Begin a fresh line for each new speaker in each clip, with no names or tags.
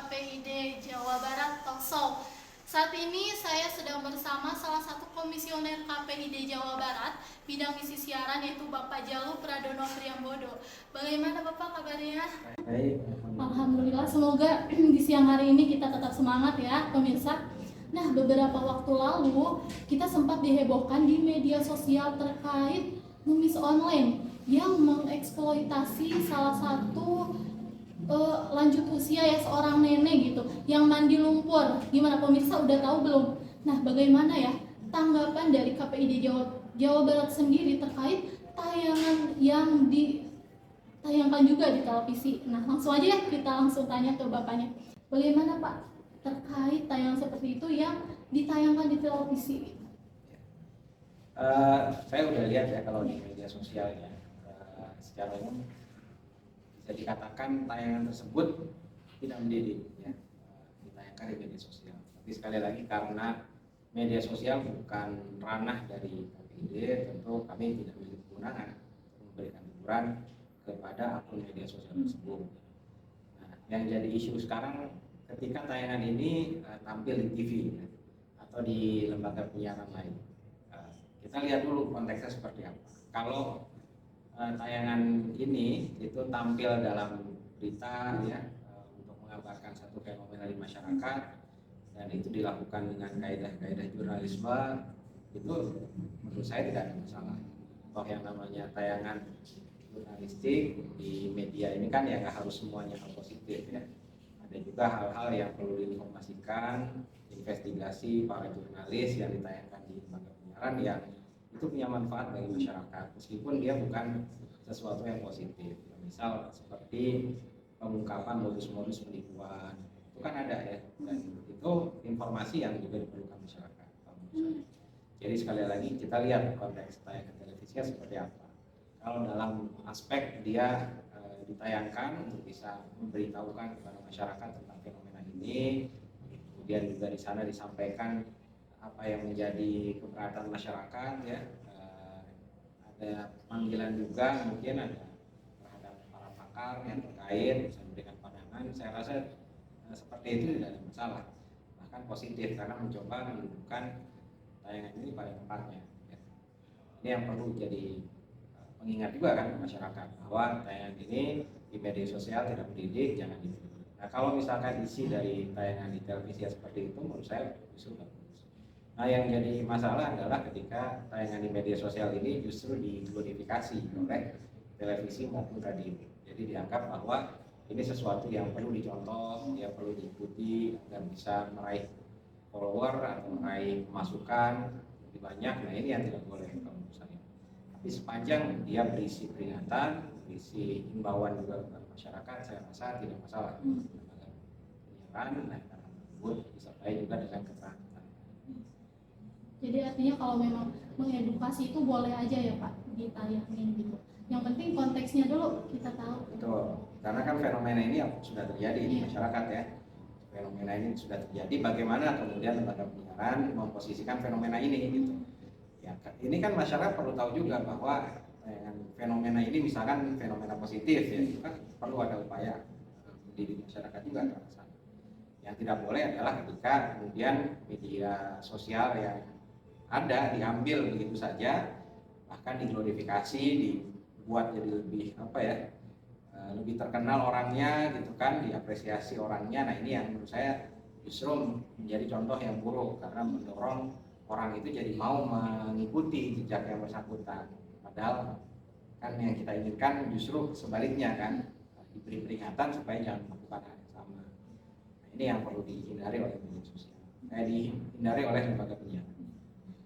KPID Jawa Barat Talkshow. Saat ini saya sedang bersama salah satu komisioner KPID Jawa Barat bidang isi siaran, yaitu Bapak Jalu Pradono Priambodo. Bagaimana Bapak kabarnya?
Baik.
Alhamdulillah, semoga di siang hari ini kita tetap semangat ya pemirsa. Nah, beberapa waktu lalu kita sempat dihebohkan di media sosial terkait ngemis online yang mengeksploitasi salah satu lanjut usia ya, seorang nenek gitu yang mandi lumpur. Gimana pemirsa, udah tahu belum? Nah, bagaimana ya tanggapan dari KPID Jawa Barat sendiri terkait tayangan yang ditayangkan juga di televisi? Nah, langsung aja ya kita langsung tanya ke Bapaknya. Bagaimana Pak terkait tayangan seperti itu yang ditayangkan di televisi?
Saya udah lihat ya kalau di media sosial ya, secara umum bisa dikatakan tayangan tersebut tidak mendidik ya, ditayangkan di media sosial. Tapi sekali lagi karena media sosial bukan ranah dari KPID, tentu kami tidak memiliki kewenangan untuk memberikan teguran kepada akun media sosial tersebut. Nah, yang jadi isu sekarang ketika tayangan ini tampil di TV ya, atau di lembaga penyiaran lain. Kita lihat dulu konteksnya seperti apa. Kalau tayangan ini itu tampil dalam berita ya, untuk mengabarkan satu fenomena di masyarakat, dan itu dilakukan dengan kaidah-kaidah jurnalisme, itu menurut saya tidak ada masalah. Toh yang namanya tayangan jurnalistik di media ini kan ya nggak harus semuanya hal positif ya. Ada juga hal-hal yang perlu diinformasikan, investigasi para jurnalis yang ditayangkan di lembaga penyiaran yang itu punya manfaat bagi masyarakat meskipun dia bukan sesuatu yang positif. Misal seperti pengungkapan modus-modus penipuan, itu kan ada ya, dan itu informasi yang juga diperlukan masyarakat. Jadi sekali lagi kita lihat konteks tayangan televisinya seperti apa. Kalau dalam aspek dia ditayangkan untuk bisa memberitahukan kepada masyarakat tentang fenomena ini, kemudian juga di sana disampaikan apa yang menjadi keberatan masyarakat ya, ada panggilan juga mungkin ada terhadap para pakar yang terkait bisa memberikan pandangan. Saya rasa seperti itu tidak ada masalah, bahkan positif karena mencoba menunjukkan tayangan ini pada tempatnya ya. Ini yang perlu jadi pengingat juga kan masyarakat bahwa tayangan ini di media sosial tidak mendidik, jangan ditiru. Nah, kalau misalkan isi dari tayangan di televisi seperti itu, menurut saya justru bagus. Nah, yang jadi masalah adalah ketika tayangan di media sosial ini justru diglorifikasi oleh televisi maupun radio. Jadi dianggap bahwa ini sesuatu yang perlu dicontoh, yang perlu diikuti agar bisa meraih follower atau meraih pemasukan lebih banyak. Nah, ini yang tidak boleh kalau menurut saya. Tapi sepanjang dia berisi peringatan, berisi himbauan juga kepada masyarakat, saya rasa tidak masalah. Penyiaran, nah, karena tersebut disertai juga dengan keterangan.
Jadi artinya kalau memang mengedukasi itu boleh aja ya Pak ditayangin gitu. Yang penting konteksnya dulu kita tahu.
Betul, karena kan fenomena ini sudah terjadi di masyarakat ya. Fenomena ini sudah terjadi, bagaimana kemudian lembaga penyiaran memposisikan fenomena ini gitu. Ya, ini kan masyarakat perlu tahu juga bahwa fenomena ini misalkan fenomena positif ya, itu kan perlu ada upaya mendidik masyarakat juga ke arah sana. Yang tidak boleh adalah ketika kemudian media sosial yang ada diambil begitu saja, bahkan diglorifikasi, dibuat jadi lebih apa ya, lebih terkenal orangnya gitu kan, diapresiasi orangnya. Nah, ini yang menurut saya justru menjadi contoh yang buruk karena mendorong orang itu jadi mau mengikuti jejak yang bersangkutan, padahal kan yang kita inginkan justru sebaliknya kan, diberi peringatan supaya jangan melakukan hal yang sama. Nah, ini yang perlu dihindari oleh media sosial, dihindari oleh lembaga penyiaran.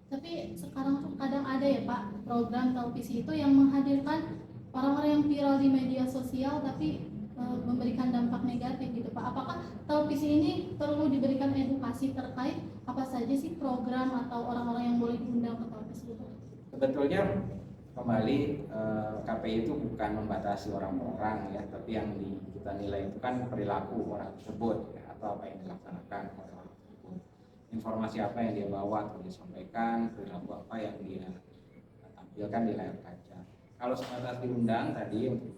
Tapi sekarang tuh kadang ada ya Pak program televisi itu yang menghadirkan orang-orang yang viral di media sosial tapi memberikan dampak negatif gitu Pak. Apakah televisi ini perlu diberikan edukasi terkait apa saja sih program atau orang-orang yang boleh diundang ke televisi itu?
Sebetulnya kembali KPI itu bukan membatasi orang-orang ya, tapi yang kita nilai itu kan perilaku orang tersebut ya, atau apa yang dilaksanakan oleh orang tersebut, informasi apa yang dia bawa atau disampaikan, perilaku apa yang dia tampilkan di layar kaca. Kalau sebatas diundang tadi untuk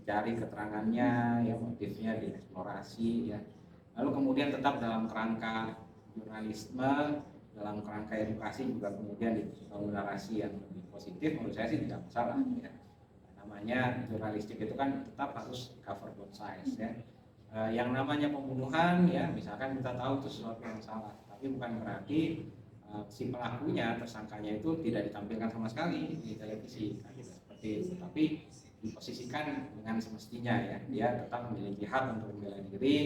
dicari keterangannya, ya motifnya dieksplorasi, ya. Lalu kemudian tetap dalam kerangka jurnalisme, dalam kerangka edukasi juga kemudian dibangun narasi yang lebih positif. Menurut saya sih tidak masalah, ya. Namanya jurnalistik itu kan tetap harus cover both sides, ya. Yang namanya pembunuhan, ya misalkan kita tahu itu sesuatu yang salah, tapi bukan berarti si pelakunya, tersangkanya itu tidak ditampilkan sama sekali di televisi, kan, gitu. Seperti itu. Tapi diposisikan dengan semestinya, ya, dia tetap memiliki hak untuk membela diri,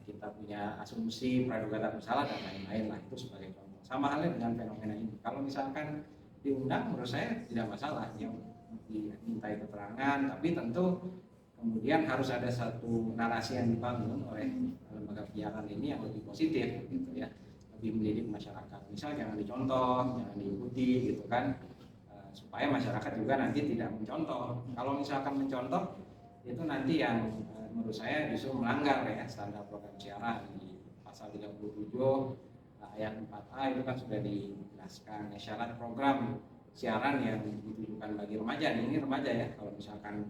kita punya asumsi praduga tak bersalah dan lain-lain lah, itu sebagai contoh. Sama halnya dengan fenomena ini, kalau misalkan diundang menurut saya tidak masalah, yang dimintai keterangan, tapi tentu kemudian harus ada satu narasi yang dibangun oleh lembaga penyiaran ini yang lebih positif, gitu ya, lebih mendidik masyarakat. Misal jangan dicontoh, jangan diikuti, gitu kan, supaya masyarakat juga nanti tidak mencontoh. Kalau misalkan mencontoh, itu nanti yang menurut saya justru melanggar, ya, standar program siaran. Di pasal 37 ayat 4A itu kan sudah dijelaskan, ya, syarat program siaran yang ditujukan bagi remaja. Ini remaja, ya, kalau misalkan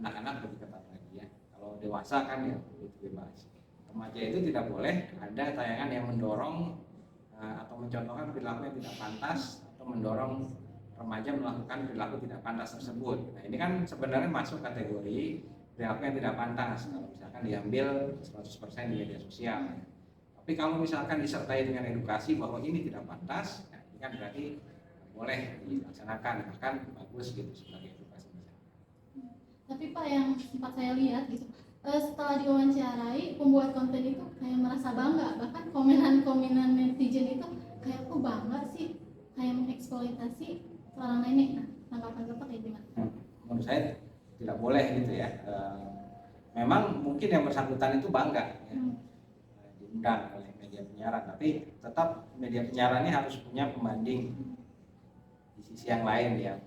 anak-anak lebih ketat lagi, ya. Kalau dewasa kan ya itu bebas. Remaja itu tidak boleh ada tayangan yang mendorong atau mencontohkan perilaku yang tidak pantas atau mendorong remaja melakukan perilaku tidak pantas tersebut. Nah, ini kan sebenarnya masuk kategori perilaku yang tidak pantas kalau misalkan diambil 100% di media sosial. Tapi kalau misalkan disertai dengan edukasi bahwa ini tidak pantas, ya, ini kan berarti boleh dilaksanakan, bahkan bagus gitu sebagai edukasi.
Tapi Pak, yang sempat saya lihat gitu, setelah diwawancarai, pembuat konten itu kayak merasa bangga, bahkan komenan-komenan netizen itu kayak kok bangga sih, kayak mengeksploitasi seorang nenek. Nah, tanggapan Bapak kayak gimana?
Menurut saya tidak boleh gitu, ya. Memang mungkin yang bersangkutan itu bangga, ya, diundang oleh media penyiaran, tapi tetap media penyiaran ini harus punya pembanding di sisi yang lain, ya.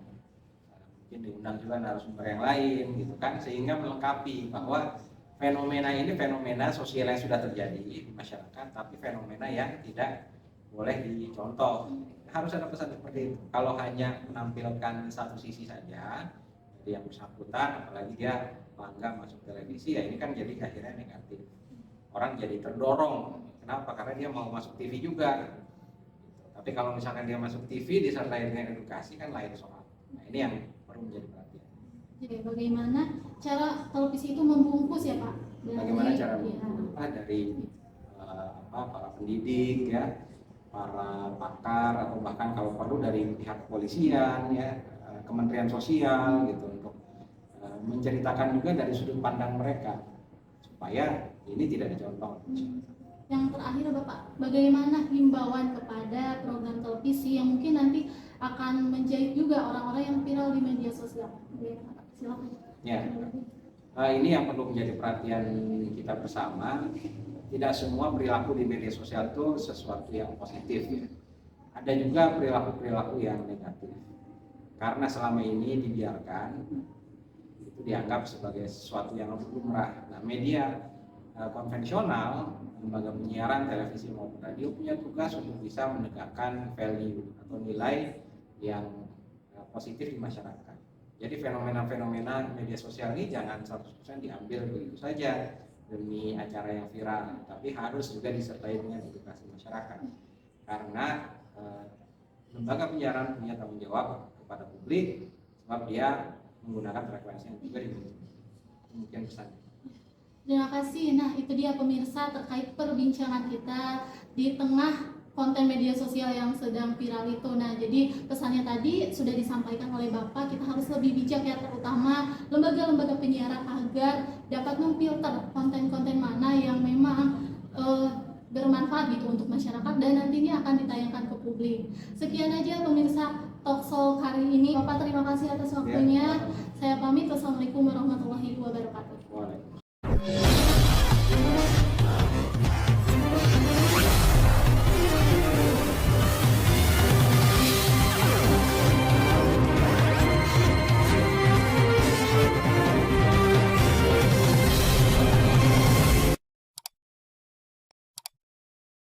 Mungkin diundang juga narasumber yang lain, gitu kan, sehingga melengkapi bahwa fenomena ini fenomena sosial yang sudah terjadi di masyarakat, tapi fenomena yang tidak boleh dicontoh. Harus ada pesan seperti itu. Kalau hanya menampilkan satu sisi saja, jadi yang bersangkutan, apalagi dia bangga masuk televisi, ya ini kan jadi akhirnya negatif. Orang jadi terdorong. Kenapa? Karena dia mau masuk TV juga. Tapi kalau misalkan dia masuk TV disertai dengan edukasi, kan lain soal. Nah, ini yang perlu menjadi perhatian.
Jadi bagaimana cara televisi itu membungkus, ya Pak?
Bagaimana cara membungkus dari para pendidik, ya, para pakar, atau bahkan kalau perlu dari pihak kepolisian, ya, Kementerian Sosial, gitu, untuk menceritakan juga dari sudut pandang mereka supaya ini tidak dicontoh.
Yang terakhir Bapak, bagaimana himbauan kepada program televisi yang mungkin nanti akan menjahit juga orang-orang yang viral di media sosial? Silakan.
Ya, ini yang perlu menjadi perhatian kita bersama. Tidak semua perilaku di media sosial itu sesuatu yang positif, ya. Ada juga perilaku-perilaku yang negatif. Karena selama ini dibiarkan, itu dianggap sebagai sesuatu yang lumrah. Nah, media konvensional, lembaga penyiaran, televisi maupun radio punya tugas untuk bisa menegakkan value atau nilai yang positif di masyarakat. Jadi fenomena-fenomena media sosial ini jangan 100% diambil begitu saja demi acara yang viral, tapi harus juga disertai dengan edukasi masyarakat. Karena lembaga penyiaran punya tanggung jawab kepada publik, sebab dia menggunakan frekuensi yang juga dimiliki. Mungkin pesannya.
Terima kasih. Nah, itu dia pemirsa terkait perbincangan kita di tengah konten media sosial yang sedang viral itu. Nah, jadi pesannya tadi sudah disampaikan oleh Bapak, kita harus lebih bijak, ya, terutama lembaga-lembaga penyiaran agar dapat memfilter konten-konten mana yang memang bermanfaat gitu untuk masyarakat dan nantinya akan ditayangkan ke publik. Sekian aja pemirsa Talkshow kali ini. Bapak terima kasih atas waktunya. Saya pamit. Wassalamualaikum warahmatullahi wabarakatuh.